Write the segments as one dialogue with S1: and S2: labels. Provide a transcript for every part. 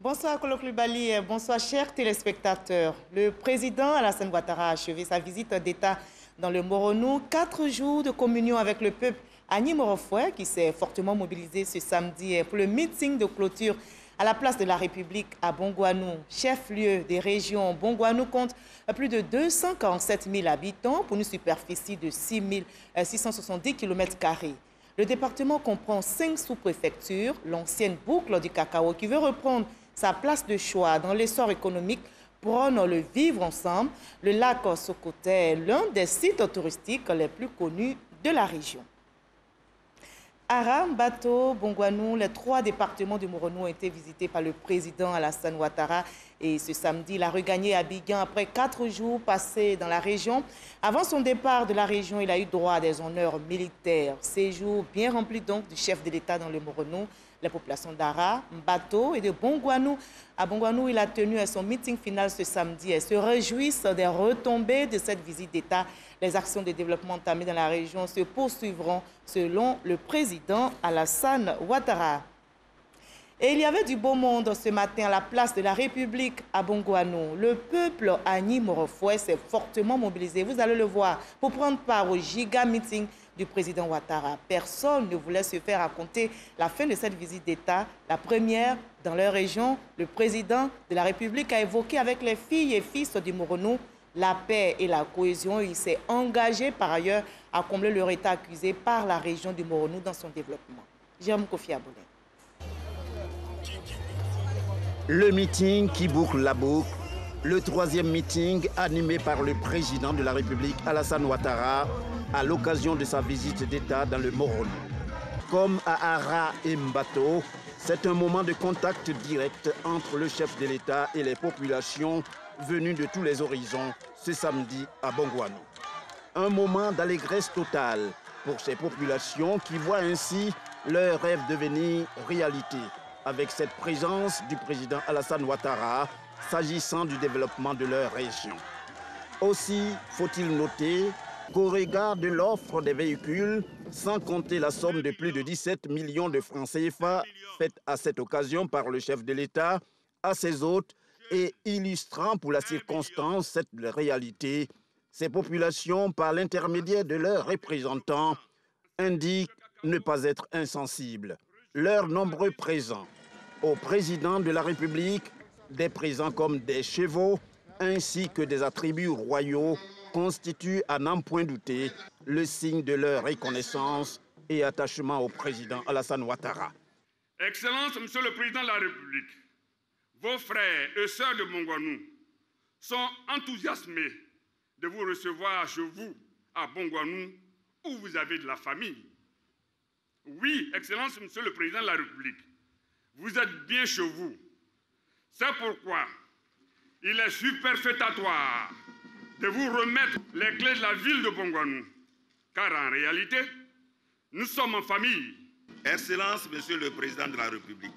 S1: Bonsoir Kolo Coulibaly, bonsoir chers téléspectateurs. Le président Alassane Ouattara a achevé sa visite d'État dans le Moronou. 4 jours de communion avec le peuple Agni Morofoué qui s'est fortement mobilisé ce samedi pour le meeting de clôture à la place de la République à Bongouanou. Chef-lieu des régions, Bongouanou compte plus de 247 000 habitants pour une superficie de 670 km². Le département comprend 5 sous-préfectures, l'ancienne boucle du cacao qui veut reprendre sa place de choix dans l'essor économique prône le vivre ensemble. Le lac Sokoté est l'un des sites touristiques les plus connus de la région. Ara, Mbato, Bongouanou, les 3 départements du Moronou ont été visités par le président Alassane Ouattara. Et ce samedi, il a regagné Abidjan après 4 jours passés dans la région. Avant son départ de la région, il a eu droit à des honneurs militaires. Séjour bien rempli donc du chef de l'État dans le Moronou. Les populations d'Ara, Mbato et de Bongouanou. À Bongouanou, il a tenu son meeting final ce samedi et se réjouissent des retombées de cette visite d'État. Les actions de développement entamées dans la région se poursuivront selon le président Alassane Ouattara. Et il y avait du beau monde ce matin à la place de la République à Bongouanou. Le peuple Agni Morofoué s'est fortement mobilisé, vous allez le voir, pour prendre part au giga meeting du président Ouattara. Personne ne voulait se faire raconter la fin de cette visite d'État, la première dans leur région. Le président de la République a évoqué avec les filles et fils du Moronou la paix et la cohésion. Il s'est engagé par ailleurs à combler leur état accusé par la région du Moronou dans son développement. Jérôme Kofi Aboulé.
S2: Le meeting qui boucle la boucle, le 3e meeting animé par le président de la République Alassane Ouattara à l'occasion de sa visite d'État dans le Moronou. Comme à Ara et Mbato, c'est un moment de contact direct entre le chef de l'État et les populations venues de tous les horizons ce samedi à Bongouanou. Un moment d'allégresse totale pour ces populations qui voient ainsi leur rêve devenir réalité avec cette présence du président Alassane Ouattara s'agissant du développement de leur région. Aussi, faut-il noter qu'au regard de l'offre des véhicules, sans compter la somme de plus de 17 millions de francs CFA faite à cette occasion par le chef de l'État à ses hôtes et illustrant pour la circonstance cette réalité, ces populations, par l'intermédiaire de leurs représentants, indiquent ne pas être insensibles. Leurs nombreux présents au président de la République, des présents comme des chevaux, ainsi que des attributs royaux, constituent à n'en point douter le signe de leur reconnaissance et attachement au président Alassane Ouattara.
S3: Excellence, Monsieur le Président de la République, vos frères et sœurs de Bongouanou sont enthousiasmés de vous recevoir chez vous à Bongouanou où vous avez de la famille. Oui, Excellence, Monsieur le Président de la République, vous êtes bien chez vous. C'est pourquoi il est superfétatoire de vous remettre les clés de la ville de Bongouanou. Car en réalité, nous sommes en famille.
S4: Excellence, Monsieur le Président de la République,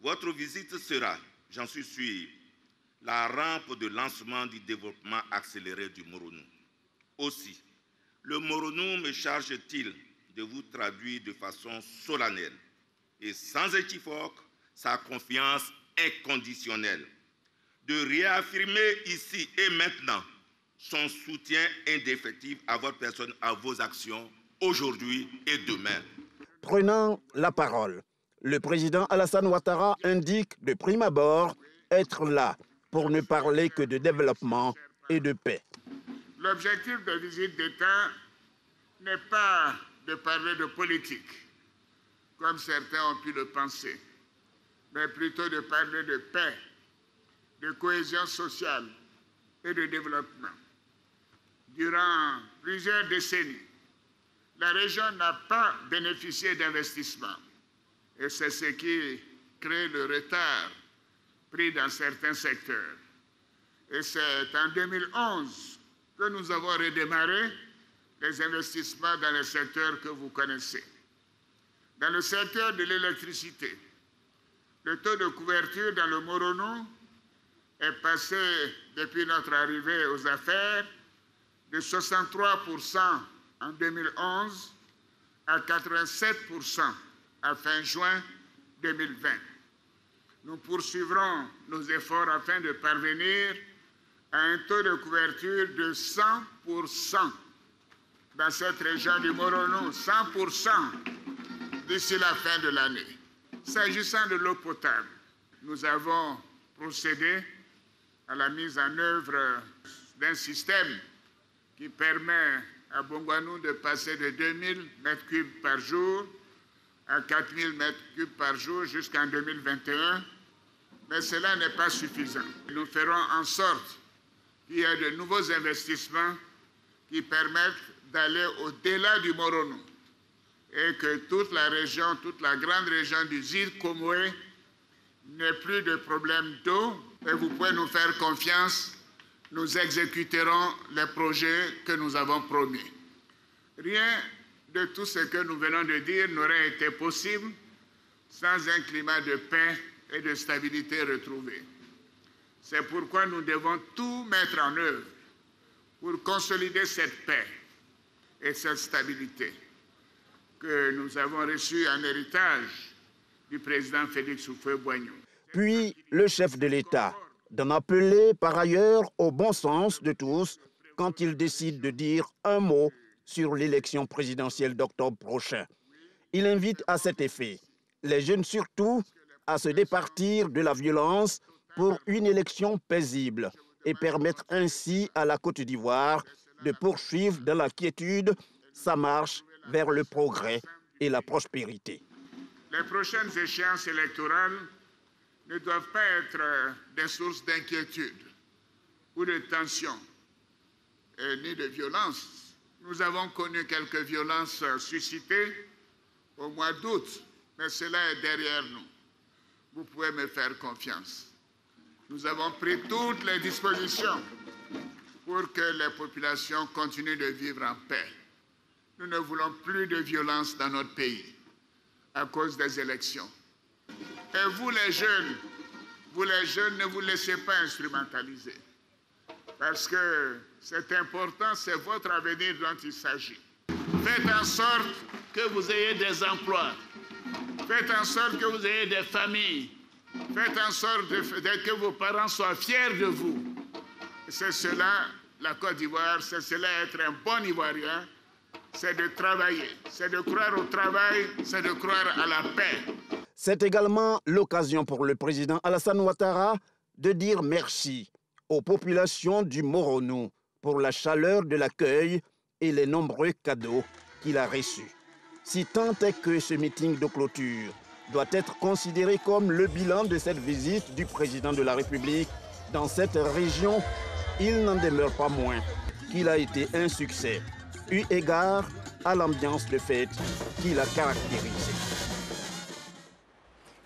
S4: votre visite sera, j'en suis sûr, la rampe de lancement du développement accéléré du Moronou. Aussi, le Moronou me charge-t-il de vous traduire de façon solennelle et sans équivoque sa confiance inconditionnelle, de réaffirmer ici et maintenant son soutien indéfectible à votre personne, à vos actions, aujourd'hui et demain.
S2: Prenant la parole, le président Alassane Ouattara indique de prime abord être là pour ne parler que de développement et de paix.
S5: L'objectif de visite d'État n'est pas de parler de politique, comme certains ont pu le penser, mais plutôt de parler de paix, de cohésion sociale et de développement. Durant plusieurs décennies, la région n'a pas bénéficié d'investissements et c'est ce qui crée le retard pris dans certains secteurs. Et c'est en 2011 que nous avons redémarré les investissements dans les secteurs que vous connaissez. Dans le secteur de l'électricité, le taux de couverture dans le Moronou est passé, depuis notre arrivée aux affaires, de 63% en 2011 à 87% à fin juin 2020. Nous poursuivrons nos efforts afin de parvenir à un taux de couverture de 100% dans cette région du Moronou, 100% d'ici la fin de l'année. S'agissant de l'eau potable, nous avons procédé à la mise en œuvre d'un système qui permet à Bongouanou de passer de 2000 m3 par jour à 4000 m3 par jour jusqu'en 2021, mais cela n'est pas suffisant. Nous ferons en sorte qu'il y ait de nouveaux investissements qui permettent d'aller au-delà du Moronou et que toute la région, toute la grande région du Zir-Komoé n'ait plus de problème d'eau. Et vous pouvez nous faire confiance, nous exécuterons les projets que nous avons promis. Rien de tout ce que nous venons de dire n'aurait été possible sans un climat de paix et de stabilité retrouvé. C'est pourquoi nous devons tout mettre en œuvre pour consolider cette paix et cette stabilité que nous avons reçue en héritage du président Félix Houphouët-Boigny.
S2: Puis le chef de l'État d'en appeler par ailleurs au bon sens de tous quand il décide de dire un mot sur l'élection présidentielle d'octobre prochain. Il invite à cet effet les jeunes surtout à se départir de la violence pour une élection paisible et permettre ainsi à la Côte d'Ivoire de poursuivre dans la quiétude sa marche vers le progrès et la prospérité.
S5: Les prochaines échéances électorales ne doivent pas être des sources d'inquiétude ou de tension, ni de violence. Nous avons connu quelques violences suscitées au mois d'août, mais cela est derrière nous. Vous pouvez me faire confiance. Nous avons pris toutes les dispositions pour que les populations continuent de vivre en paix. Nous ne voulons plus de violence dans notre pays à cause des élections. Et vous les jeunes, ne vous laissez pas instrumentaliser. Parce que c'est important, c'est votre avenir dont il s'agit. Faites en sorte que vous ayez des emplois. Faites en sorte que vous ayez des familles. Faites en sorte que vos parents soient fiers de vous. C'est cela, la Côte d'Ivoire, c'est cela être un bon Ivoirien. C'est de travailler, c'est de croire au travail, c'est de croire à la paix.
S2: C'est également l'occasion pour le président Alassane Ouattara de dire merci aux populations du Moronou pour la chaleur de l'accueil et les nombreux cadeaux qu'il a reçus. Si tant est que ce meeting de clôture doit être considéré comme le bilan de cette visite du président de la République dans cette région, il n'en demeure pas moins qu'il a été un succès, eu égard à l'ambiance de fête qui l'a caractérisé.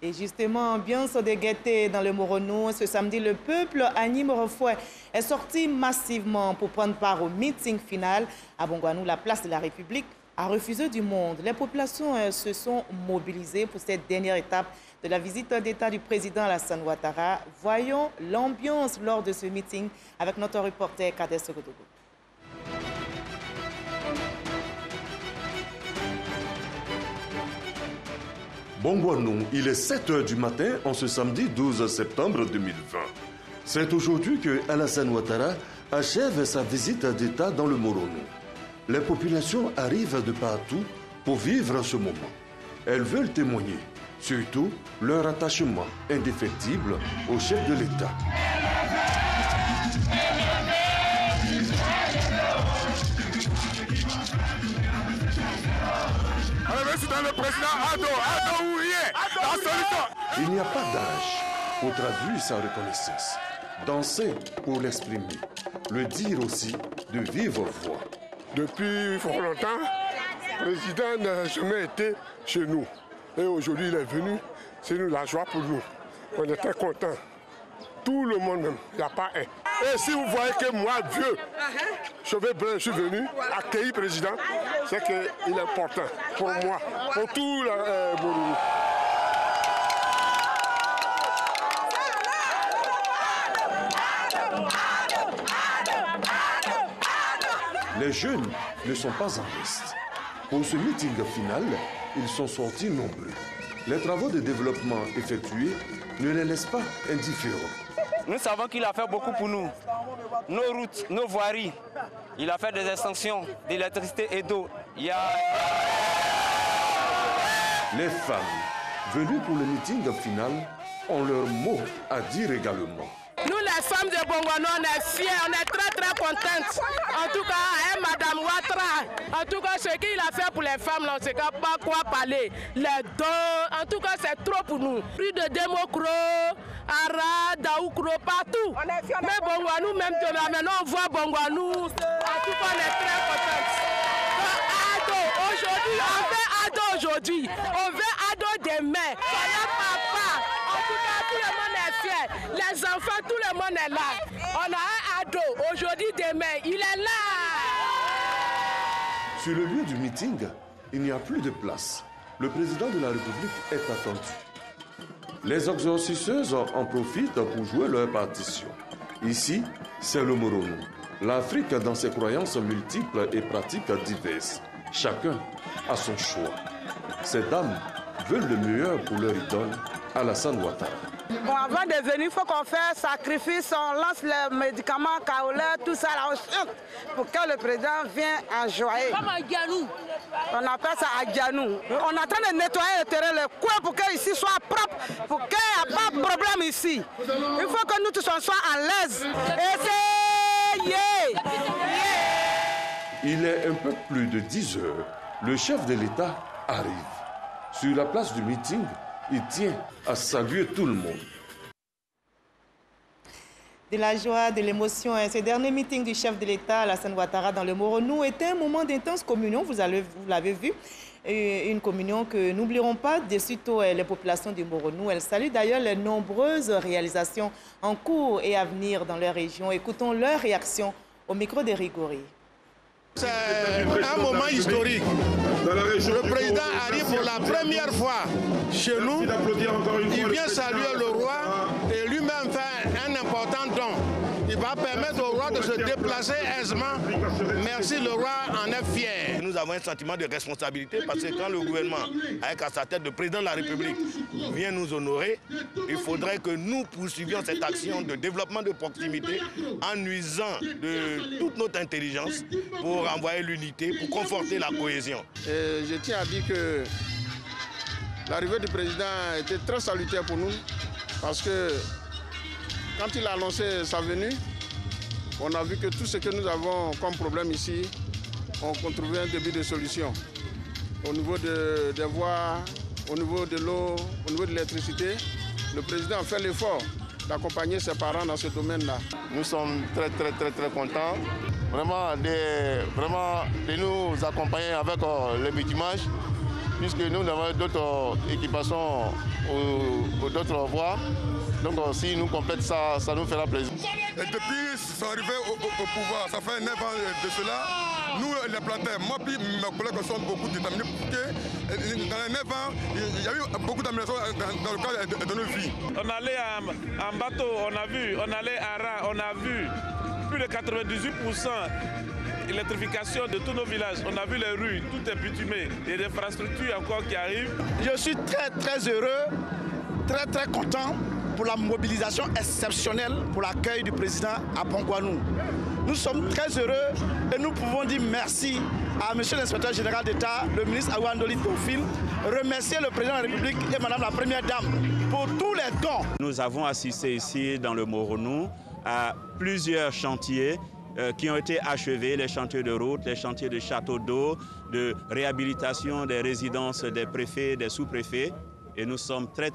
S1: Et justement, ambiance de gaieté dans le Moronou. Ce samedi, le peuple Agny Morofouet est sorti massivement pour prendre part au meeting final. À Bongouanou, la place de la République a refusé du monde. Les populations se sont mobilisées pour cette dernière étape de la visite d'État du président Alassane Ouattara. Voyons l'ambiance lors de ce meeting avec notre reporter Kader Sogodogo.
S6: Bongouanou, il est 7 h du matin en ce samedi 12 septembre 2020. C'est aujourd'hui que Alassane Ouattara achève sa visite d'État dans le Moronou. Les populations arrivent de partout pour vivre ce moment. Elles veulent témoigner, surtout leur attachement indéfectible au chef de l'État. Il n'y a pas d'âge pour traduire sa reconnaissance. Danser pour l'exprimer, le dire aussi de vive voix.
S7: Depuis fort longtemps, le président n'a jamais été chez nous. Et aujourd'hui, il est venu. C'est la joie pour nous. On est très contents. Tout le monde même, il n'y a pas un. Et si vous voyez que moi, vieux, cheveux bruns, je suis venu accueillir le président, c'est qu'il est important pour moi, pour tout le Moronou.
S6: Les jeunes ne sont pas en reste. Pour ce meeting final, ils sont sortis nombreux. Les travaux de développement effectués ne les laissent pas indifférents.
S8: Nous savons qu'il a fait beaucoup pour nous. Nos routes, nos voiries. Il a fait des extensions d'électricité et d'eau.
S6: Les femmes venues pour le meeting final ont leur mot à dire également.
S9: Nous les femmes de Bongouanou, on est fiers, on est très contentes. En tout cas, Madame Ouattara, en tout cas, ce qu'il a fait pour les femmes, là, on ne sait pas quoi parler. Les dons, en tout cas, c'est trop pour nous. Plus de Démocro, Ara, Daoukro, partout. Mais Bongouanou, même demain, maintenant on voit Bongouanou. En tout cas, on est très contentes. Aujourd'hui, on veut Ado aujourd'hui, on veut Ado demain. Soyez papa. En tout cas, tout le monde est fier. Les enfants, tout le monde est là. On a un Ado aujourd'hui, demain, il est là.
S6: Sur le lieu du meeting, il n'y a plus de place. Le président de la République est attendu. Les exorcisseuses en profitent pour jouer leur partition. Ici, c'est le Moronou. L'Afrique dans ses croyances multiples et pratiques diverses. Chacun a son choix. Ces dames veulent le meilleur pour leur idole, Alassane Ouattara.
S9: Bon, avant de venir, il faut qu'on fasse sacrifice, on lance les médicaments, kaolais, tout ça, là, on chante pour que le président vienne enjoyer. Comme à Dianou. On appelle ça à Dianou. On est en train de nettoyer le terrain, le coin, pour qu'ici soit propre, pour qu'il n'y ait pas de problème ici. Il faut que nous tous on soit à l'aise. Et c'est yeah.
S6: Il est un peu plus de 10 heures. Le chef de l'État arrive. Sur la place du meeting, il tient à saluer tout le monde.
S1: De la joie, de l'émotion, ce dernier meeting du chef de l'État, Alassane Ouattara, dans le Moronou, était un moment d'intense communion, vous l'avez vu. Une communion que n'oublieront pas de sitôt les populations du Moronou. Elles saluent d'ailleurs les nombreuses réalisations en cours et à venir dans leur région. Écoutons leur réaction au micro de Rigori.
S10: C'est un moment historique. Le président arrive pour la première fois chez nous. Il vient saluer le roi et lui-même fait un important don. Il va permettre au roi de se déplacer aisément. Merci, le roi en est fier.
S4: Nous avons un sentiment de responsabilité parce que quand le gouvernement, avec à sa tête le président de la République, vient nous honorer, il faudrait que nous poursuivions cette action de développement de proximité en nuisant de toute notre intelligence pour envoyer l'unité, pour conforter la cohésion.
S10: Et je tiens à dire que l'arrivée du président était très salutaire pour nous parce que quand il a annoncé sa venue, on a vu que tout ce que nous avons comme problème ici, on trouvait un début de solution. Au niveau des voies, au niveau de l'eau, au niveau de l'électricité, le président a fait l'effort d'accompagner ses parents dans ce domaine-là.
S11: Nous sommes très contents vraiment de nous accompagner avec le bitumage, puisque nous avons d'autres équipations ou d'autres voies. Donc si nous complètent ça, ça nous fera plaisir.
S7: Et depuis son arrivée au pouvoir, ça fait 9 ans de cela, nous les planteurs, moi puis mes collègues sont beaucoup déterminés pour que dans les 9 ans, il y a eu beaucoup d'améliorations dans le cadre de nos vies.
S12: On allait en bateau, on allait à Ra, on a vu plus de 98% électrification de tous nos villages. On a vu les rues, tout est bitumé, et des infrastructures encore qui arrivent.
S10: Je suis très heureux, très content pour la mobilisation exceptionnelle pour l'accueil du président à Bongouanou. Nous sommes très heureux et nous pouvons dire merci à M. l'inspecteur général d'État, le ministre Awandoli Théophile, remercier le président de la République et Madame la Première Dame pour tous les dons.
S13: Nous avons assisté ici dans le Moronou à plusieurs chantiers qui ont été achevés, les chantiers de route, les chantiers de châteaux d'eau, de réhabilitation des résidences des préfets, des sous-préfets. Et nous sommes très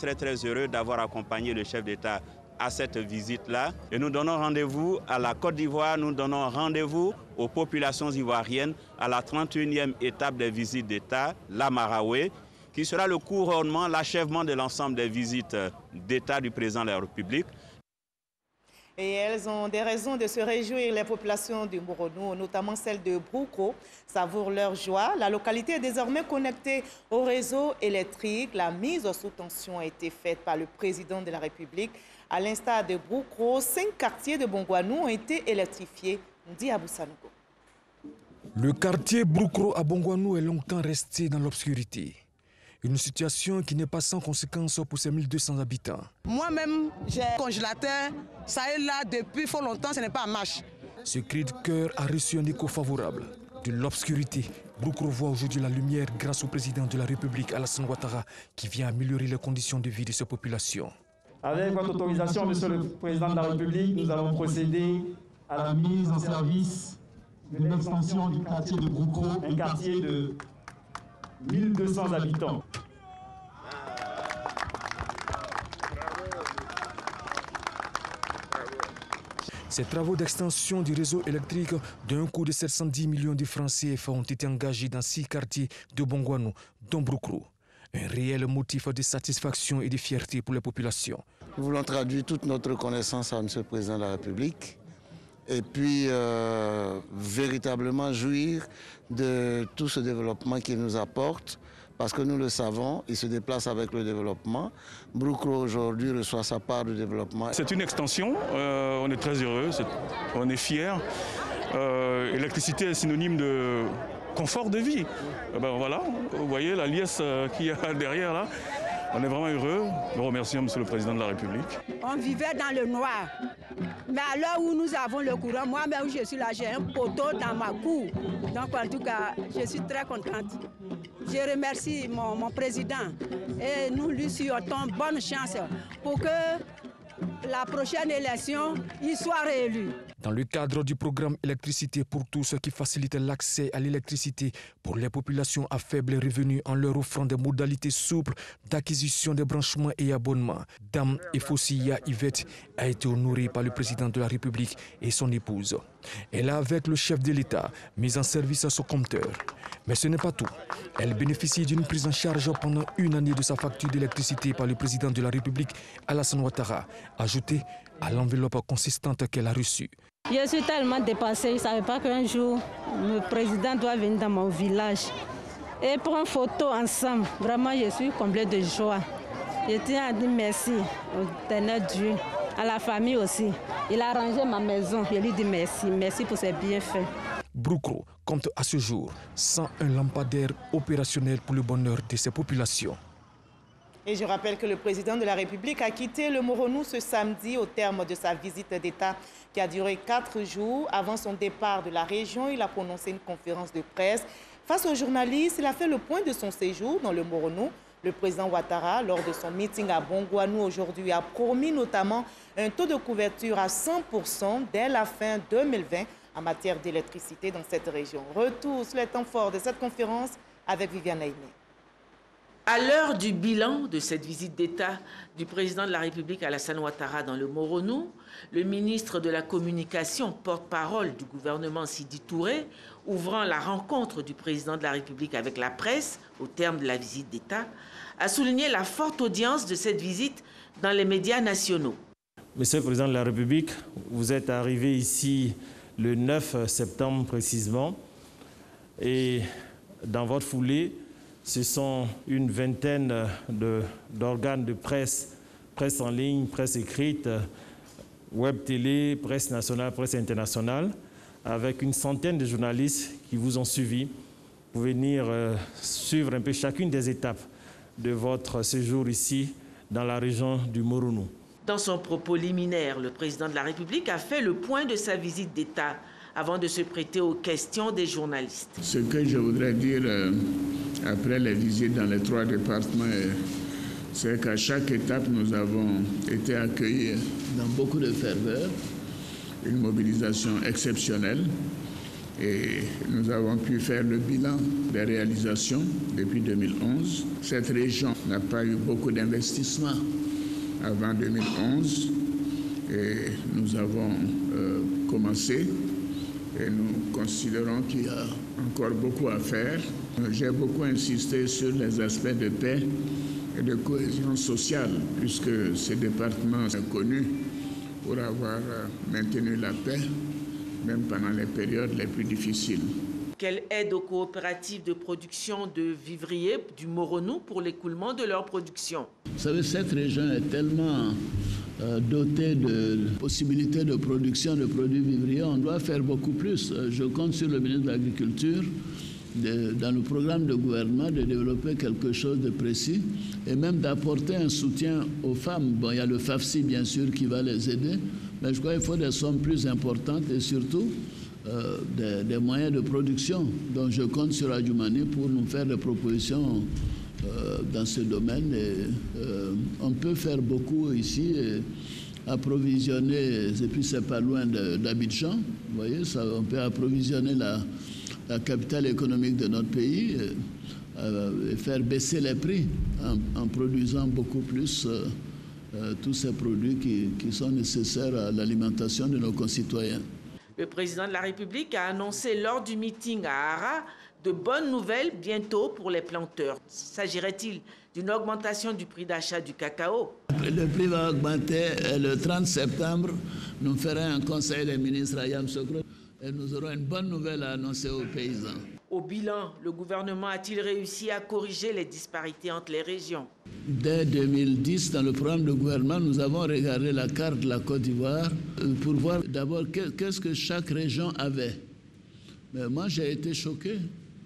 S13: heureux d'avoir accompagné le chef d'État à cette visite-là. Et nous donnons rendez-vous à la Côte d'Ivoire, nous donnons rendez-vous aux populations ivoiriennes à la 31e étape des visites d'État, la Maraoué, qui sera le couronnement, l'achèvement de l'ensemble des visites d'État du président de la République.
S1: Et elles ont des raisons de se réjouir. Les populations du Moronou, notamment celles de Broukro, savourent leur joie. La localité est désormais connectée au réseau électrique. La mise sous tension a été faite par le président de la République. À l'instar de Broukro, 5 quartiers de Bongouanou ont été électrifiés, dit Abou Sanogo.
S14: Le quartier Broukro à Bongouanou est longtemps resté dans l'obscurité. Une situation qui n'est pas sans conséquence pour ses 1200 habitants.
S15: Moi-même, j'ai un congélateur, ça est là depuis fort longtemps, ce n'est pas en marche.
S14: Ce cri de cœur a reçu un écho favorable. De l'obscurité, Broukro voit aujourd'hui la lumière grâce au président de la République, Alassane Ouattara, qui vient améliorer les conditions de vie de ces populations.
S16: Avec votre autorisation, Monsieur le Président de la République, nous allons procéder à la mise en service de l'extension du quartier de Broukro, un quartier de 1200 habitants.
S14: Ces travaux d'extension du réseau électrique d'un coût de 710 millions de francs CFA ont été engagés dans 6 quartiers de Bongouanou, dont Broukro. Un réel motif de satisfaction et de fierté pour les populations.
S17: Nous voulons traduire toute notre reconnaissance à M. le Président de la République et puis véritablement jouir de tout ce développement qu'il nous apporte. Parce que nous le savons, il se déplace avec le développement. Broukro aujourd'hui reçoit sa part de développement.
S18: C'est une extension, on est très heureux, on est fiers. L'électricité est synonyme de confort de vie. Ben voilà, vous voyez la liesse qu'il y a derrière là. On est vraiment heureux. Nous remercions M. le Président de la République.
S19: On vivait dans le noir. Mais à l'heure où nous avons le courant, moi-même où je suis là, j'ai un poteau dans ma cour. Donc en tout cas, je suis très contente. Je remercie mon président et nous lui souhaitons bonne chance pour que la prochaine élection, il soit réélu.
S14: Dans le cadre du programme Électricité pour tous qui facilite l'accès à l'électricité pour les populations à faible revenu en leur offrant des modalités souples d'acquisition des branchements et abonnements, Dame Efossia Yvette a été honorée par le président de la République et son épouse. Elle a, avec le chef de l'État, mis en service son compteur. Mais ce n'est pas tout. Elle bénéficie d'une prise en charge pendant une année de sa facture d'électricité par le président de la République, Alassane Ouattara, ajoutée à l'enveloppe consistante qu'elle a reçue.
S20: Je suis tellement dépassée, je ne savais pas qu'un jour, le président doit venir dans mon village et prendre photo ensemble. Vraiment, je suis comblée de joie. Je tiens à dire merci au Éternel Dieu, à la famille aussi. Il a arrangé ma maison, je lui dis merci, merci pour ses bienfaits.
S14: Broukro compte à ce jour 101 lampadaires opérationnels pour le bonheur de ses populations.
S1: Et je rappelle que le président de la République a quitté le Moronou ce samedi au terme de sa visite d'État qui a duré 4 jours. Avant son départ de la région, il a prononcé une conférence de presse. Face aux journalistes, il a fait le point de son séjour dans le Moronou. Le président Ouattara, lors de son meeting à Bongouanou aujourd'hui, a promis notamment un taux de couverture à 100% dès la fin 2020 en matière d'électricité dans cette région. Retour sur les temps forts de cette conférence avec Viviane Aimé.
S21: À l'heure du bilan de cette visite d'État du président de la République Alassane Ouattara dans le Moronou, le ministre de la Communication, porte-parole du gouvernement Sidi Touré, ouvrant la rencontre du président de la République avec la presse au terme de la visite d'État, a souligné la forte audience de cette visite dans les médias nationaux.
S22: Monsieur le président de la République, vous êtes arrivé ici le 9 septembre précisément et dans votre foulée, ce sont une vingtaine d'organes de presse, presse en ligne, presse écrite, web télé, presse nationale, presse internationale, avec une centaine de journalistes qui vous ont suivi pour venir suivre un peu chacune des étapes de votre séjour ici dans la région du Moronou.
S21: Dans son propos liminaire, le président de la République a fait le point de sa visite d'État avant de se prêter aux questions des journalistes.
S5: Ce que je voudrais dire après les visites dans les 3 départements, c'est qu'à chaque étape, nous avons été accueillis dans beaucoup de ferveur, une mobilisation exceptionnelle. Et nous avons pu faire le bilan des réalisations depuis 2011. Cette région n'a pas eu beaucoup d'investissements avant 2011 et nous avons commencé et nous considérons qu'il y a encore beaucoup à faire. J'ai beaucoup insisté sur les aspects de paix et de cohésion sociale puisque ce département est connu pour avoir maintenu la paix même pendant les périodes les plus difficiles.
S21: Quelle aide aux coopératives de production de vivriers du Moronou pour l'écoulement de leur production?
S5: Vous savez, cette région est tellement
S2: doté de possibilités de production de produits vivriers, on doit faire beaucoup plus. Je compte sur le ministre de l'Agriculture, dans le programme de gouvernement, de développer quelque chose de précis et même d'apporter un soutien aux femmes. Bon, il y a le FAFSI, bien sûr, qui va les aider, mais je crois qu'il faut des sommes plus importantes et surtout des moyens de production. Donc je compte sur Adjoumani pour nous faire des propositions dans ce domaine. Et, on peut faire beaucoup ici, et approvisionner, et puis c'est pas loin d'Abidjan, vous voyez, ça, on peut approvisionner la capitale économique de notre pays et faire baisser les prix en produisant beaucoup plus tous ces produits qui sont nécessaires à l'alimentation de nos concitoyens.
S21: Le président de la République a annoncé lors du meeting à Ara de bonnes nouvelles bientôt pour les planteurs. S'agirait-il d'une augmentation du prix d'achat du cacao?
S2: Le prix va augmenter le 30 septembre. Nous ferons un conseil des ministres à Yamoussoukro et nous aurons une bonne nouvelle à annoncer aux paysans.
S21: Au bilan, le gouvernement a-t-il réussi à corriger les disparités entre les régions?
S2: Dès 2010, dans le programme de gouvernement, nous avons regardé la carte de la Côte d'Ivoire pour voir d'abord qu'est-ce que chaque région avait. Mais moi, j'ai été choqué.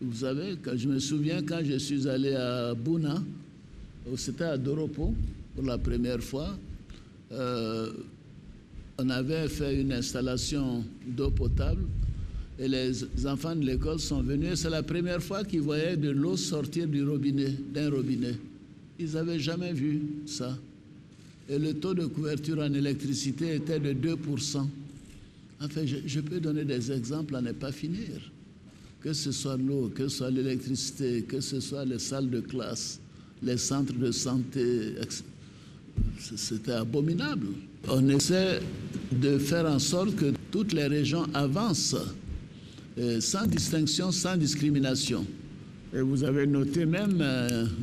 S2: Vous savez, je me souviens quand je suis allé à Bouna, c'était à Doropo pour la première fois, on avait fait une installation d'eau potable et les enfants de l'école sont venus. C'est la première fois qu'ils voyaient de l'eau sortir du robinet, d'un robinet. Ils n'avaient jamais vu ça. Et le taux de couverture en électricité était de 2%. Enfin, je peux donner des exemples à ne pas finir. Que ce soit l'eau, que ce soit l'électricité, que ce soit les salles de classe, les centres de santé, c'était abominable. On essaie de faire en sorte que toutes les régions avancent, sans distinction, sans discrimination. Et vous avez noté même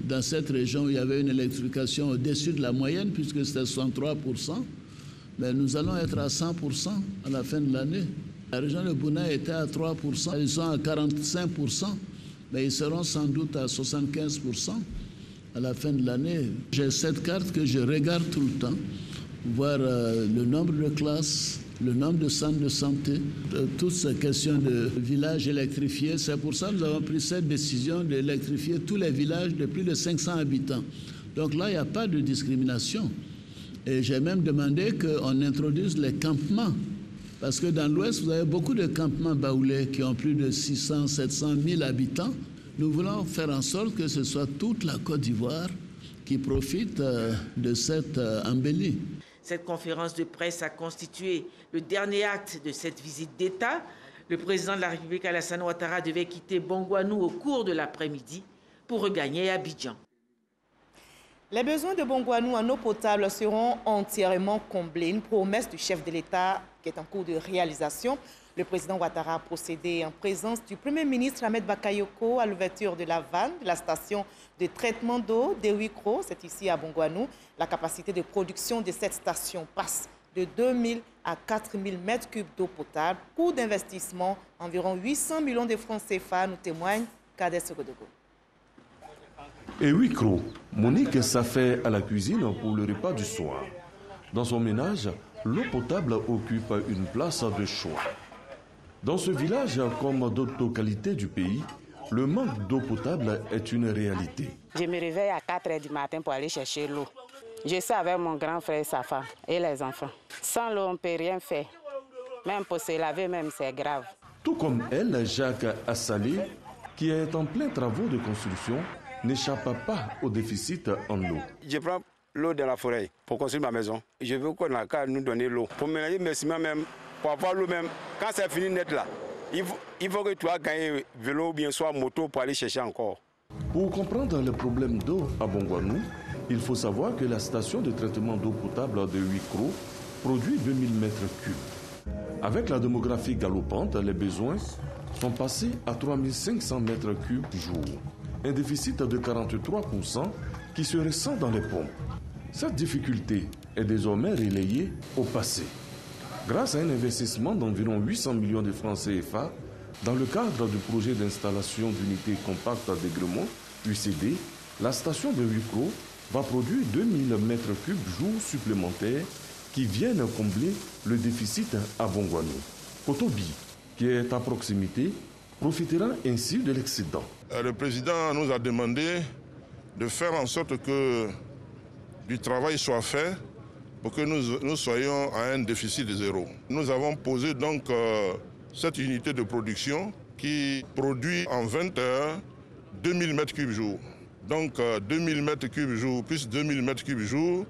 S2: dans cette région où il y avait une électrification au-dessus de la moyenne, puisque c'était 63%, mais nous allons être à 100% à la fin de l'année. La région de Bouna était à 3%, ils sont à 45%, mais ils seront sans doute à 75% à la fin de l'année. J'ai cette carte que je regarde tout le temps, voir le nombre de classes, le nombre de centres de santé, toutes ces questions de villages électrifiés. C'est pour ça que nous avons pris cette décision d'électrifier tous les villages de plus de 500 habitants. Donc là, il n'y a pas de discrimination. Et j'ai même demandé qu'on introduise les campements. Parce que dans l'Ouest, vous avez beaucoup de campements baoulés qui ont plus de 600, 700 000 habitants. Nous voulons faire en sorte que ce soit toute la Côte d'Ivoire qui profite de cette embellie.
S21: Cette conférence de presse a constitué le dernier acte de cette visite d'État. Le président de la République, Alassane Ouattara, devait quitter Bongouanou au cours de l'après-midi pour regagner Abidjan.
S1: Les besoins de Bongouanou en eau potable seront entièrement comblés. Une promesse du chef de l'État qui est en cours de réalisation. Le président Ouattara a procédé en présence du Premier ministre Ahmed Bakayoko à l'ouverture de la vanne de la station de traitement d'eau de Wikro. C'est ici à Bongouanou. La capacité de production de cette station passe de 2000 à 4000 mètres cubes d'eau potable. Coût d'investissement, environ 800 millions de francs CFA, nous témoigne Kader Sogodogo.
S6: Et Wikro, Monique s'affaire à la cuisine pour le repas du soir. Dans son ménage, l'eau potable occupe une place de choix. Dans ce village, comme d'autres localités du pays, le manque d'eau potable est une réalité.
S3: Je me réveille à 4 h du matin pour aller chercher l'eau. Je suis avec mon grand frère et sa femme et les enfants. Sans l'eau, on ne peut rien faire. Même pour se laver, même c'est grave.
S6: Tout comme elle, Jacques Assalé, qui est en plein travaux de construction, n'échappe pas au déficit en eau.
S23: Je prends l'eau de la forêt pour construire ma maison. Je veux qu'on a qu'à nous donner l'eau. Pour mélanger mes ciments même, pour avoir l'eau même, quand c'est fini net là, il faut que tu aies gagné vélo ou bien soit moto pour aller chercher encore.
S6: Pour comprendre le problème d'eau à Bongouanou, il faut savoir que la station de traitement d'eau potable de Wikro produit 2000 mètres cubes. Avec la démographie galopante, les besoins sont passés à 3500 mètres cubes jour. Un déficit de 43% qui se ressent dans les pompes. Cette difficulté est désormais relayée au passé. Grâce à un investissement d'environ 800 millions de francs CFA, dans le cadre du projet d'installation d'unités compactes d'Aigremont, UCD, la station de Wikro va produire 2000 mètres cubes jour supplémentaires qui viennent combler le déficit à Bongouanou. Kotobi, qui est à proximité, profitera ainsi de l'excédent.
S4: Le président nous a demandé de faire en sorte que du travail soit fait pour que nous soyons à un déficit de zéro. Nous avons posé donc cette unité de production qui produit en 20 heures 2000 m3 jour. Donc 2000 m3 jour plus 2000 m3 jour,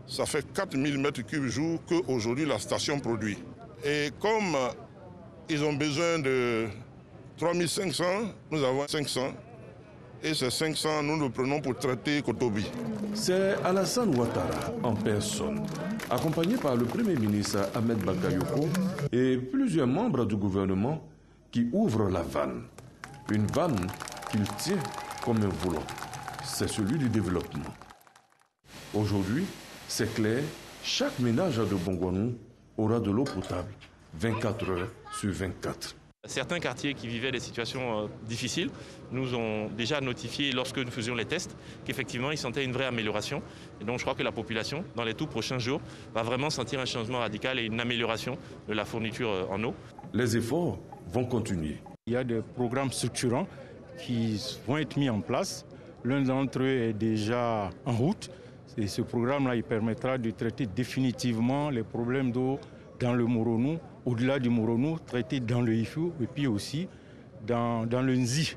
S4: ça fait 4000 m3 jour qu'aujourd'hui la station produit. Et comme ils ont besoin de 3500, nous avons 500. Et ces 500, nous le prenons pour traiter Kotobi.
S6: C'est Alassane Ouattara en personne, accompagné par le Premier ministre Ahmed Bakayoko et plusieurs membres du gouvernement qui ouvrent la vanne. Une vanne qu'il tient comme un volant. C'est celui du développement. Aujourd'hui, c'est clair, chaque ménage de Bongouanou aura de l'eau potable 24 heures sur 24.
S8: Certains quartiers qui vivaient des situations difficiles nous ont déjà notifié lorsque nous faisions les tests qu'effectivement ils sentaient une vraie amélioration. Et donc je crois que la population, dans les tout prochains jours, va vraiment sentir un changement radical et une amélioration de la fourniture en eau.
S6: Les efforts vont continuer.
S9: Il y a des programmes structurants qui vont être mis en place. L'un d'entre eux est déjà en route. Et ce programme-là, il permettra de traiter définitivement les problèmes d'eau dans le Moronou, au-delà du Moronou, traité dans le Ifou et puis aussi dans le Nzi.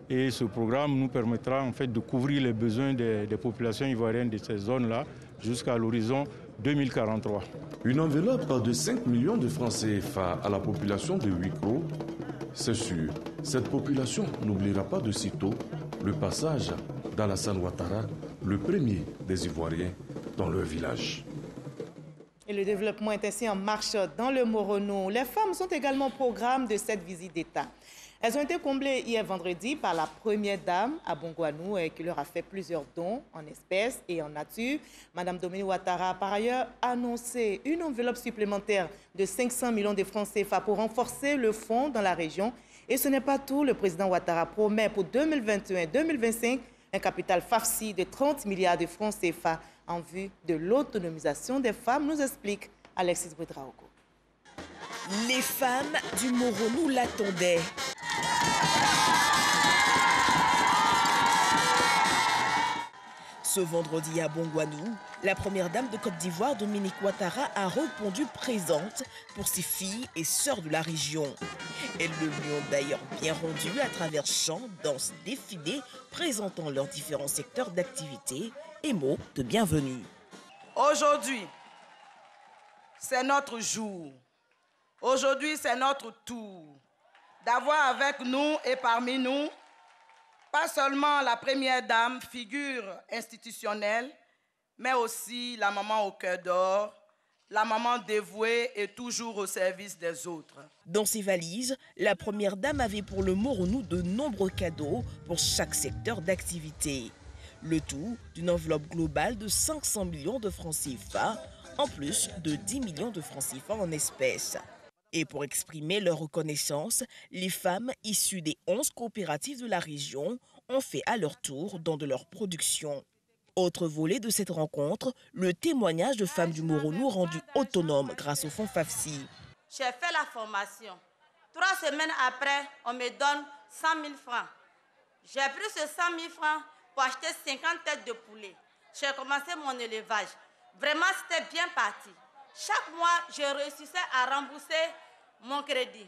S9: Et ce programme nous permettra en fait de couvrir les besoins des populations ivoiriennes de ces zones-là jusqu'à l'horizon 2043.
S6: Une enveloppe de 5 millions de francs CFA à la population de Wikro. C'est sûr, cette population n'oubliera pas de sitôt le passage d'Alassane Ouattara, le premier des Ivoiriens dans leur village.
S1: Et le développement est ainsi en marche dans le Moronou. Les femmes sont également au programme de cette visite d'État. Elles ont été comblées hier vendredi par la première dame à Bongouanou qui leur a fait plusieurs dons en espèces et en nature. Madame Dominique Ouattara a par ailleurs annoncé une enveloppe supplémentaire de 500 millions de francs CFA pour renforcer le fonds dans la région. Et ce n'est pas tout. Le président Ouattara promet pour 2021-2025 un capital FAFSI de 30 milliards de francs CFA en vue de l'autonomisation des femmes, nous explique Alexis Boudraogo.
S24: Les femmes du Moronou l'attendaient. Ce vendredi à Bongouanou, la première dame de Côte d'Ivoire, Dominique Ouattara, a répondu présente pour ses filles et sœurs de la région. Elles le lui ont d'ailleurs bien rendu à travers chants, danses, défilés, présentant leurs différents secteurs d'activité et mots de bienvenue.
S15: Aujourd'hui, c'est notre jour. Aujourd'hui, c'est notre tour d'avoir avec nous et parmi nous pas seulement la première dame, figure institutionnelle, mais aussi la maman au cœur d'or, la maman dévouée et toujours au service des autres.
S24: Dans ses valises, la première dame avait pour le Moronou de nombreux cadeaux pour chaque secteur d'activité. Le tout d'une enveloppe globale de 500 millions de francs CFA, en plus de 10 millions de francs CFA en espèces. Et pour exprimer leur reconnaissance, les femmes issues des 11 coopératives de la région ont fait à leur tour don de leur production. Autre volet de cette rencontre, le témoignage de femmes du Moronou rendues autonomes grâce au fonds FAFSI.
S25: J'ai fait la formation. 3 semaines après, on me donne 100 000 francs. J'ai pris ce 100 000 francs pour acheter 50 têtes de poulet. J'ai commencé mon élevage. Vraiment, c'était bien parti. Chaque mois, je réussissais à rembourser mon crédit.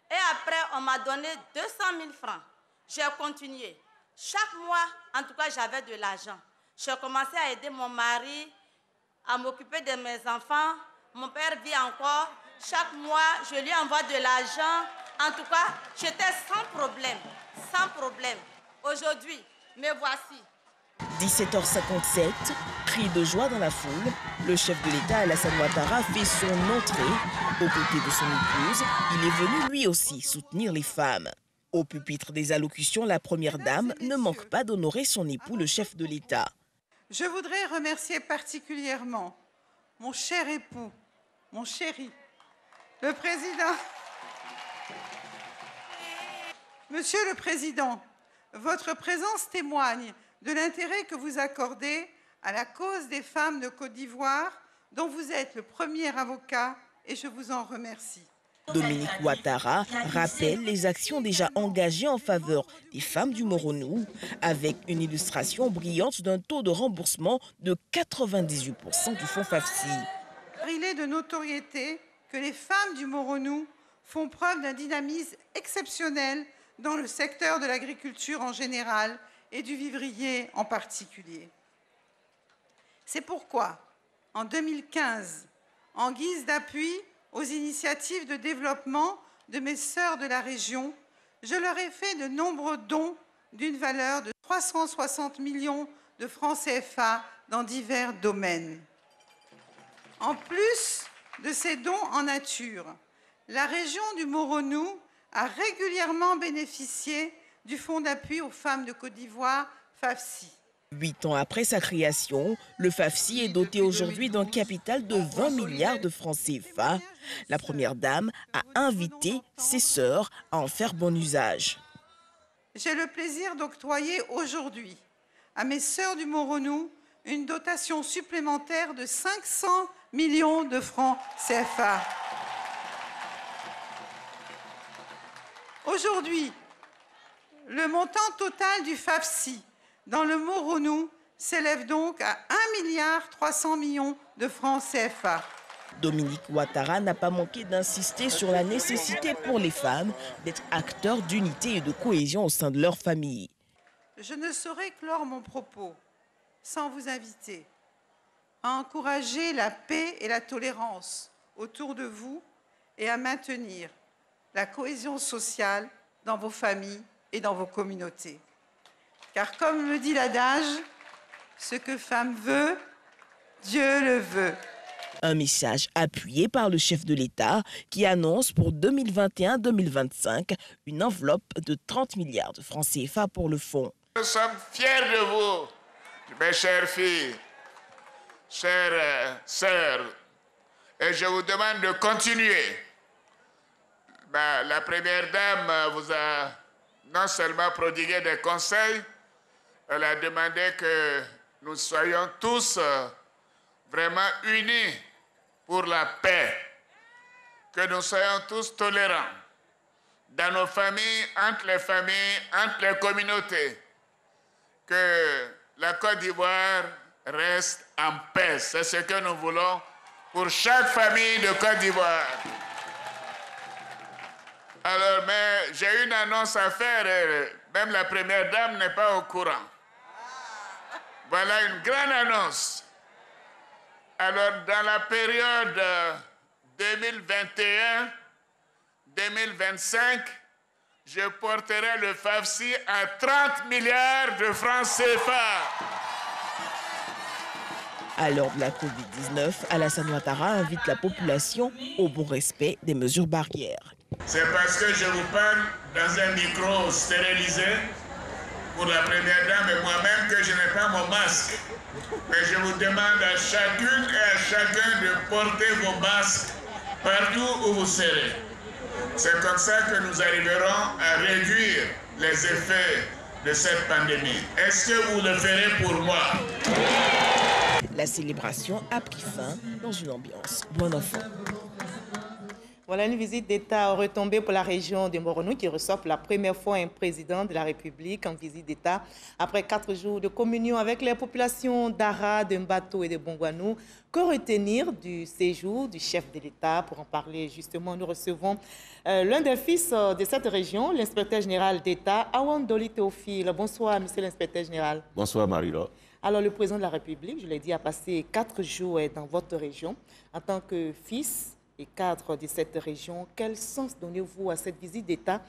S25: Et après, on m'a donné 200 000 francs. J'ai continué. Chaque mois, en tout cas, j'avais de l'argent. J'ai commencé à aider mon mari, à m'occuper de mes enfants. Mon père vit encore. Chaque mois, je lui envoie de l'argent. En tout cas, j'étais sans problème. Sans problème. Aujourd'hui, me voici.
S24: 17h57, cri de joie dans la foule. Le chef de l'État, Alassane Ouattara, fait son entrée. Aux côtés de son épouse, il est venu lui aussi soutenir les femmes. Au pupitre des allocutions, la première dame ne manque pas d'honorer son époux, le chef de l'État.
S26: Je voudrais remercier particulièrement mon cher époux, mon chéri, le président. Monsieur le Président, votre présence témoigne de l'intérêt que vous accordez à la cause des femmes de Côte d'Ivoire dont vous êtes le premier avocat et je vous en remercie.
S24: Dominique Ouattara rappelle les actions déjà engagées en faveur des femmes du Moronou avec une illustration brillante d'un taux de remboursement de 98% du fonds FAFSI.
S26: Il est de notoriété que les femmes du Moronou font preuve d'un dynamisme exceptionnel dans le secteur de l'agriculture en général et du vivrier en particulier. C'est pourquoi, en 2015, en guise d'appui aux initiatives de développement de mes sœurs de la région, je leur ai fait de nombreux dons d'une valeur de 360 millions de francs CFA dans divers domaines. En plus de ces dons en nature, la région du Moronou a régulièrement bénéficié du fonds d'appui aux femmes de Côte d'Ivoire, FAFSI.
S24: 8 ans après sa création, le FAFSI est doté aujourd'hui d'un capital de 20 milliards de francs CFA. La première dame a invité ses sœurs à en faire bon usage.
S26: J'ai le plaisir d'octroyer aujourd'hui à mes sœurs du Moronou une dotation supplémentaire de 500 millions de francs CFA. Aujourd'hui, le montant total du FAFSI dans le Moronou s'élève donc à 1,3 milliard de francs CFA.
S24: Dominique Ouattara n'a pas manqué d'insister sur la nécessité pour les femmes d'être acteurs d'unité et de cohésion au sein de leur famille.
S26: Je ne saurais clore mon propos sans vous inviter à encourager la paix et la tolérance autour de vous et à maintenir la cohésion sociale dans vos familles et dans vos communautés. Car comme le dit l'adage, ce que femme veut, Dieu le veut.
S24: Un message appuyé par le chef de l'État qui annonce pour 2021-2025 une enveloppe de 30 milliards de francs CFA pour le fonds.
S5: Nous sommes fiers de vous, mes chères filles, chères sœurs, et je vous demande de continuer. La première dame vous a non seulement prodigué des conseils, elle a demandé que nous soyons tous vraiment unis pour la paix, que nous soyons tous tolérants dans nos familles, entre les communautés, que la Côte d'Ivoire reste en paix. C'est ce que nous voulons pour chaque famille de Côte d'Ivoire. Alors, mais j'ai une annonce à faire, même la première dame n'est pas au courant. Voilà une grande annonce. Alors, dans la période 2021-2025, je porterai le FAFSI à 30 milliards de francs CFA.
S24: À l'heure de la Covid-19, Alassane Ouattara invite la population au bon respect des mesures barrières.
S5: C'est parce que je vous parle dans un micro stérilisé pour la première dame et moi-même que je n'ai pas mon masque. Mais je vous demande à chacune et à chacun de porter vos masques partout où vous serez. C'est comme ça que nous arriverons à réduire les effets de cette pandémie. Est-ce que vous le ferez pour moi?
S24: La célébration a pris fin dans une ambiance bon enfant.
S1: Voilà une visite d'État retombée pour la région de Moronou qui reçoit pour la première fois un président de la République en visite d'État après 4 jours de communion avec les populations d'Ara, de Mbato et de Bongouanou. Que retenir du séjour du chef de l'État? Pour en parler justement, nous recevons l'un des fils de cette région, l'inspecteur général d'État, Awandoli Théophile. Bonsoir, monsieur l'inspecteur général.
S7: Bonsoir, Marie-Laure.
S1: Alors, le président de la République, je l'ai dit, a passé 4 jours dans votre région. En tant que fils et cadre de cette région, quel sens donnez-vous à cette visite d'État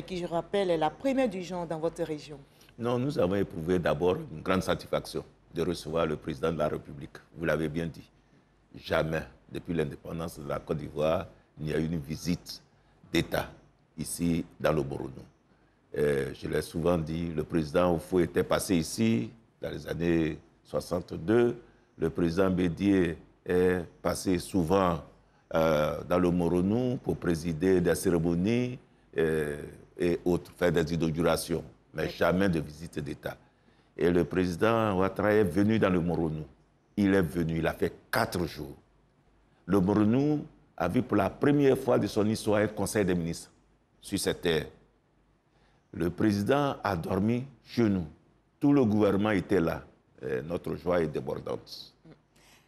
S1: qui, je rappelle, est la première du genre dans votre région?
S7: Non, nous avons éprouvé d'abord une grande satisfaction de recevoir le président de la République. Vous l'avez bien dit. Jamais, depuis l'indépendance de la Côte d'Ivoire, il n'y a eu une visite d'État ici dans le Moronou. Je l'ai souvent dit, le président Oufou était passé ici dans les années 62. Le président Bédié est passé souvent dans le Moronou pour présider des cérémonies et autres, faire des inaugurations, mais jamais de visite d'État. Et le président Ouattara est venu dans le Moronou. Il est venu, il a fait 4 jours. le Moronou a vu pour la première fois de son histoire un conseil des ministres sur cette terre. Le président a dormi chez nous. Tout le gouvernement était là. Notre joie est débordante.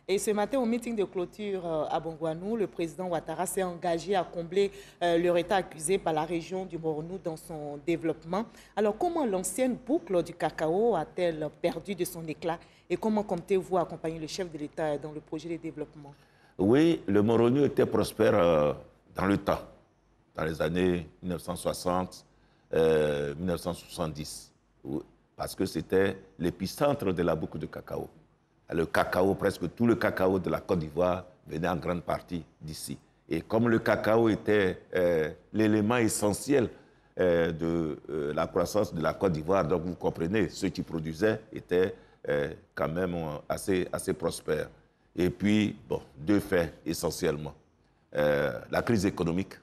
S1: Et ce matin, au meeting de clôture à Bongouanou, le président Ouattara s'est engagé à combler leur état accusé par la région du Moronou dans son développement. Alors, comment l'ancienne boucle du cacao a-t-elle perdu de son éclat? Et comment comptez-vous accompagner le chef de l'État dans le projet de développement?
S7: Oui, le Moronou était prospère dans le temps, dans les années 1960, 1970, parce que c'était l'épicentre de la boucle de cacao. Le cacao, presque tout le cacao de la Côte d'Ivoire venait en grande partie d'ici. Et comme le cacao était l'élément essentiel de la croissance de la Côte d'Ivoire, donc vous comprenez, ceux qui produisaient étaient quand même assez prospères. Et puis, bon, deux faits essentiellement. La crise économique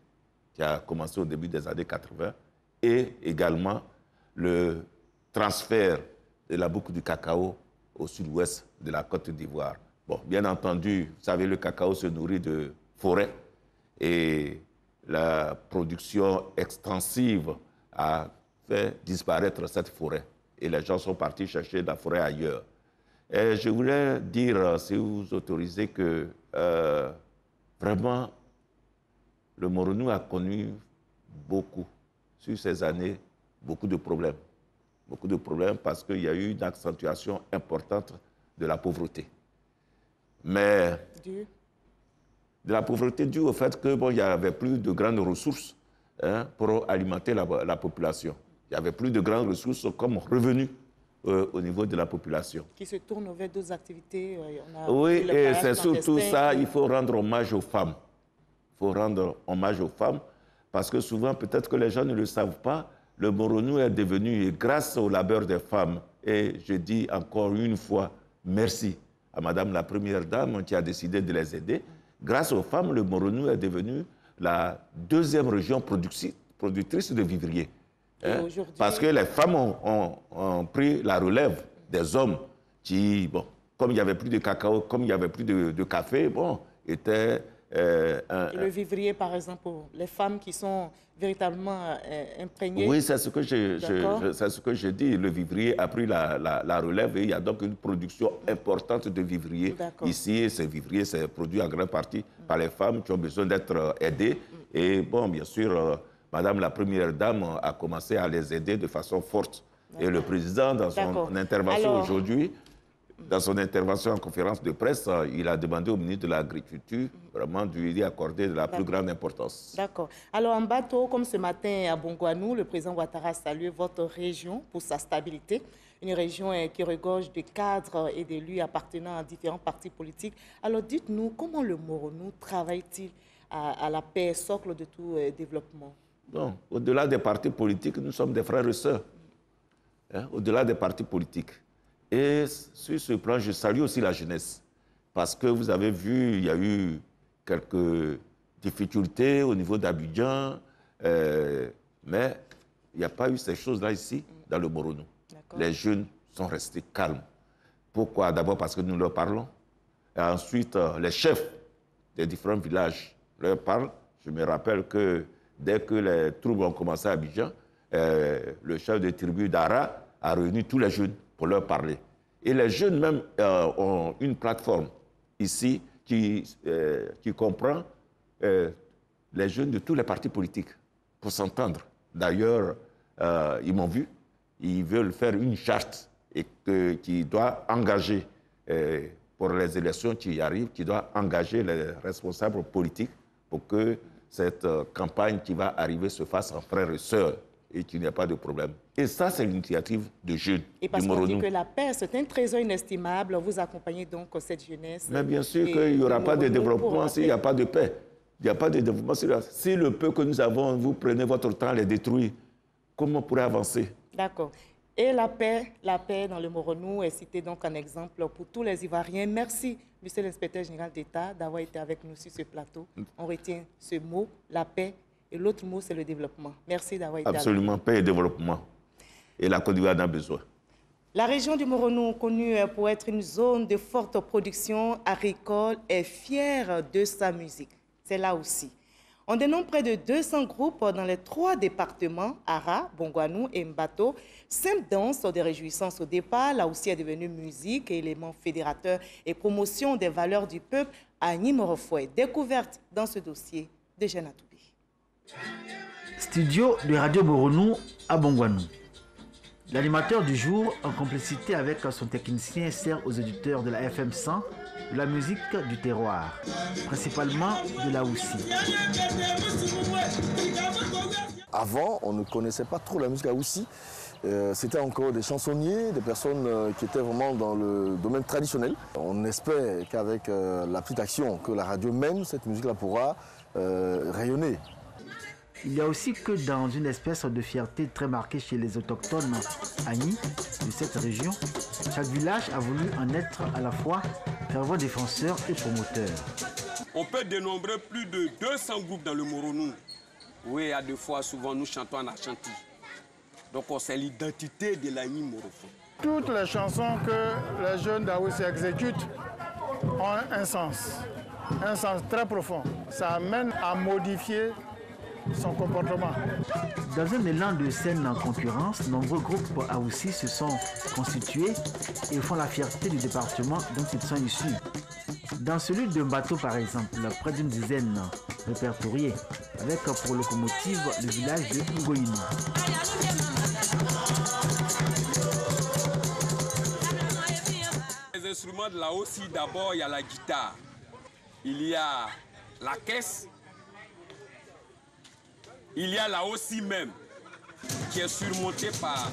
S7: qui a commencé au début des années 80 et également le transfert de la boucle du cacao au sud-ouest de la Côte d'Ivoire. Bon, bien entendu, vous savez, le cacao se nourrit de forêts et la production extensive a fait disparaître cette forêt et les gens sont partis chercher de la forêt ailleurs. Et je voulais dire, si vous autorisez, que vraiment, le Moronou a connu beaucoup, sur ces années, beaucoup de problèmes. Beaucoup de problèmes parce qu'il y a eu une accentuation importante de la pauvreté. Mais de la pauvreté due au fait que, bon, il n'y avait plus de grandes ressources pour alimenter la population. Il n'y avait plus de grandes ressources comme revenus au niveau de la population.
S1: Qui se tournent vers d'autres activités.
S7: Oui, et c'est surtout ça, il faut rendre hommage aux femmes. Il faut rendre hommage aux femmes parce que souvent, peut-être que les gens ne le savent pas, le Moronou est devenu, grâce au labeur des femmes, et je dis encore une fois, merci à Madame la Première Dame qui a décidé de les aider. Grâce aux femmes, le Moronou est devenu la deuxième région productrice de vivriers. Hein, parce que les femmes ont pris la relève des hommes qui, bon, comme il n'y avait plus de cacao, comme il n'y avait plus de café, bon, étaient...
S1: le vivrier, par exemple, pour les femmes qui sont véritablement imprégnées.
S7: Oui, c'est ce que je dis. Le vivrier a pris la relève et il y a donc une production importante de vivriers ici. Et ces vivriers, c'est produit en grande partie par les femmes qui ont besoin d'être aidées. Et bon, bien sûr, Madame la Première Dame a commencé à les aider de façon forte. Et le président, dans son intervention aujourd'hui, dans son intervention en conférence de presse, il a demandé au ministre de l'Agriculture vraiment de lui accorder de la plus grande importance.
S1: D'accord. Alors, en bateau, comme ce matin à Bongouanou, le président Ouattara a salué votre région pour sa stabilité. Une région qui regorge de cadres et d'élus appartenant à différents partis politiques. Alors, dites-nous, comment le Moronou travaille-t-il à la paix, socle de tout développement?
S7: Bon, au-delà des partis politiques, nous sommes des frères et sœurs. Hein, au-delà des partis politiques. Et sur ce plan, je salue aussi la jeunesse. Parce que vous avez vu, il y a eu quelques difficultés au niveau d'Abidjan, mais il n'y a pas eu ces choses-là ici, dans le Moronou. Les jeunes sont restés calmes. Pourquoi? D'abord parce que nous leur parlons. Et ensuite, les chefs des différents villages leur parlent. Je me rappelle que dès que les troubles ont commencé à Abidjan, le chef de tribu d'Ara a réuni tous les jeunes pour leur parler. Et les jeunes même ont une plateforme ici qui comprend les jeunes de tous les partis politiques pour s'entendre. D'ailleurs, ils m'ont vu, ils veulent faire une charte qui doit engager, pour les élections qui arrivent, qui doit engager les responsables politiques pour que cette campagne qui va arriver se fasse en frères et sœurs et qu'il n'y a pas de problème. Et ça, c'est l'initiative de jeunes
S1: et parce qu'on dit que la paix, c'est un trésor inestimable, vous accompagnez donc cette jeunesse.
S7: Mais bien sûr qu'il n'y aura pas de développement s'il n'y a pas de paix. Il n'y a pas de développement. Si le peu que nous avons, vous prenez votre temps à les détruire, comment on pourrait avancer?
S1: D'accord. Et la paix dans le Moronou est citée donc en exemple pour tous les Ivoiriens. Merci, Monsieur l'inspecteur général d'État, d'avoir été avec nous sur ce plateau. On retient ce mot, la paix. Et l'autre mot, c'est le développement. Merci d'avoir été
S7: Absolument, paix et développement. Et la Côte d'Ivoire en a besoin.
S1: La région du Moronou, connue pour être une zone de forte production agricole, est fière de sa musique. C'est là aussi. On dénombre près de 200 groupes dans les 3 départements, Ara, Bongouanou et Mbato. Simple danse des réjouissances au départ, là aussi est devenue musique et élément fédérateur et promotion des valeurs du peuple à Nimorofoué. Découverte dans ce dossier de Jeanne Atoubi.
S10: Studio de Radio Moronou à Bongouanou. L'animateur du jour, en complicité avec son technicien, sert aux auditeurs de la FM 100 de la musique du terroir, principalement de la Houssi.
S11: Avant, on ne connaissait pas trop la musique à Houssi. C'était encore des chansonniers, des personnes qui étaient vraiment dans le domaine traditionnel. On espère qu'avec la petite action que la radio mène, cette musique-là pourra rayonner.
S10: Il y a aussi que dans une espèce de fierté très marquée chez les autochtones Agni de cette région, chaque village a voulu en être à la fois fervent défenseur et promoteur.
S12: On peut dénombrer plus de 200 groupes dans le Moronou. Oui, à 2 fois, souvent, nous chantons en Ashanti. Donc, c'est l'identité de l'Agni Morofo.
S13: Toutes les chansons que les jeunes d'Aoussi exécutent ont un sens très profond. Ça amène à modifier son comportement.
S10: Dans un élan de saine en concurrence, nombreux groupes Aoussi se sont constitués et font la fierté du département dont ils sont issus. Dans celui de Mbato, par exemple, près d'une dizaine répertoriés, avec pour locomotive le village de Ngoyini.
S12: Les instruments de la Houssi, d'abord, il y a la guitare, il y a la caisse, il y a la Houssi même, qui est surmontée par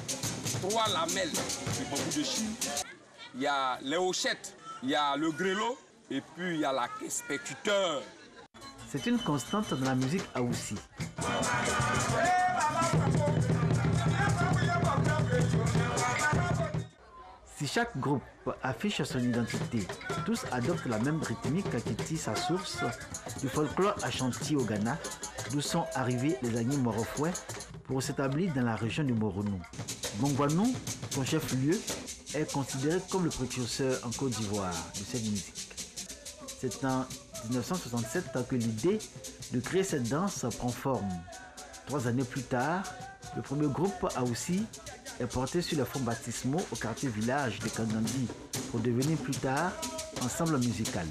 S12: 3 lamelles de bambou de Chine. Il y a les hochettes, il y a le grelot, et puis il y a la caisse percuteur.
S10: C'est une constante dans la musique Aoussi. Si chaque groupe affiche son identité, tous adoptent la même rythmique qui tisse sa source du folklore Ashanti au Ghana, d'où sont arrivés les Agni Morofoué pour s'établir dans la région du Moronou. Bongouanou, son chef-lieu, est considéré comme le précurseur en Côte d'Ivoire de cette musique. C'est en 1967 que l'idée de créer cette danse prend forme. 3 années plus tard, le premier groupe Aoussi est porté sur les fonds baptismaux au quartier village de Kangandi pour devenir plus tard ensemble musical.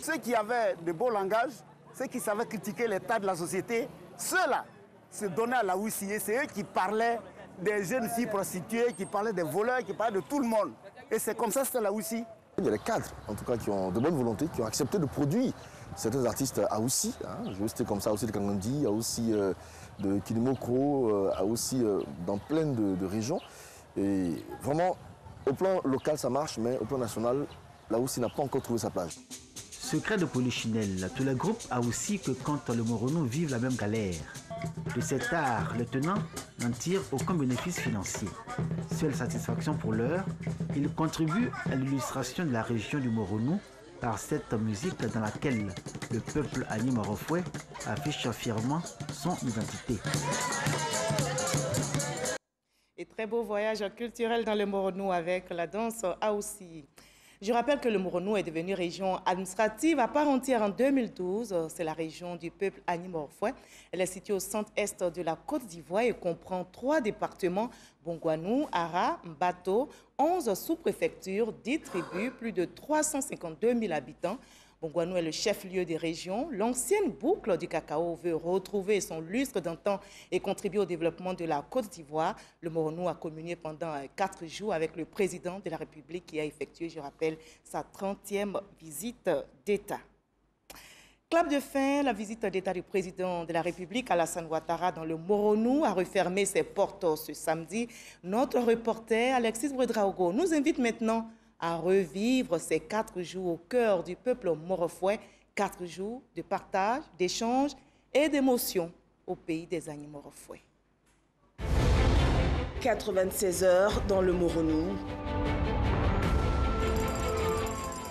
S16: Ceux qui avaient de beaux langages, ceux qui savaient critiquer l'état de la société, ceux-là se donnaient à la Aoussi. C'est eux qui parlaient des jeunes filles prostituées, qui parlaient des voleurs, qui parlaient de tout le monde. Et c'est comme ça que c'était la Aoussi.
S11: Il y a des cadres, en tout cas, qui ont de bonne volonté, qui ont accepté de produire certains artistes Aoussi. Je vais citer comme ça aussi de Kangandi, Aoussi de Kinimokro, Aoussi dans plein de régions. Et vraiment, au plan local, ça marche, mais au plan national, Aoussi n'a pas encore trouvé sa place.
S10: Secret de Polichinelle, tous les groupes Aoussi que compte le Moronou vivent la même galère. De cet art, les tenants n'en tirent aucun bénéfice financier. Seule satisfaction pour l'heure, ils contribuent à l'illustration de la région du Moronou par cette musique dans laquelle le peuple Agni Morofoué affiche fièrement son identité.
S1: Et très beau voyage culturel dans le Moronou avec la danse Aoussi. Je rappelle que le Moronou est devenu région administrative à part entière en 2012. C'est la région du peuple Agni Morofoué. Elle est située au centre-est de la Côte d'Ivoire et comprend 3 départements, Bongouanou, Ara, Mbato, 11 sous-préfectures, 10 tribus, plus de 352 000 habitants. Bongouanou est le chef-lieu des régions. L'ancienne boucle du cacao veut retrouver son lustre d'antan et contribuer au développement de la Côte d'Ivoire. Le Moronou a communié pendant 4 jours avec le président de la République qui a effectué, je rappelle, sa 30e visite d'État. Clap de fin, la visite d'État du président de la République, Alassane Ouattara, dans le Moronou, a refermé ses portes ce samedi. Notre reporter, Alexis Bouedraogo, nous invite maintenant à revivre ces 4 jours au cœur du peuple morofoué, 4 jours de partage, d'échange et d'émotion au pays des Agni Morofoué.
S24: 96 heures dans le Moronou.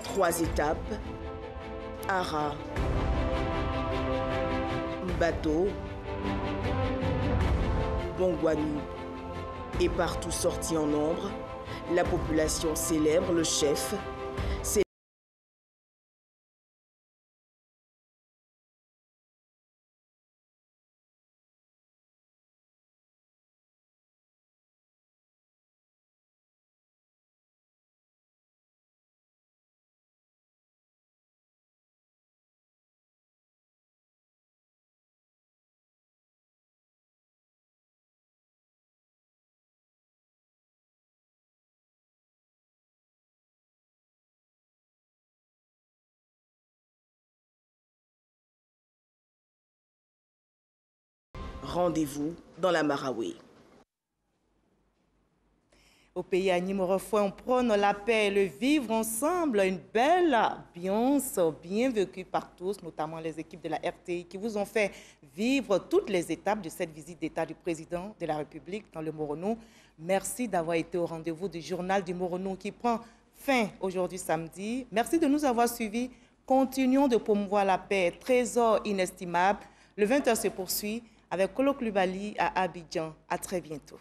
S24: 3 étapes. Ara, Mbato, Bongouanou et partout sortis en nombre, La population célèbre le chef. Rendez-vous dans la Maraoué.
S1: Au pays Agni Morofoué, on prône la paix et le vivre ensemble. Une belle ambiance bien vécue par tous, notamment les équipes de la RTI qui vous ont fait vivre toutes les étapes de cette visite d'État du président de la République dans le Moronou. Merci d'avoir été au rendez-vous du journal du Moronou qui prend fin aujourd'hui samedi. Merci de nous avoir suivis. Continuons de promouvoir la paix, trésor inestimable. Le 20h se poursuit avec Kolo Coulibaly à Abidjan. À très bientôt.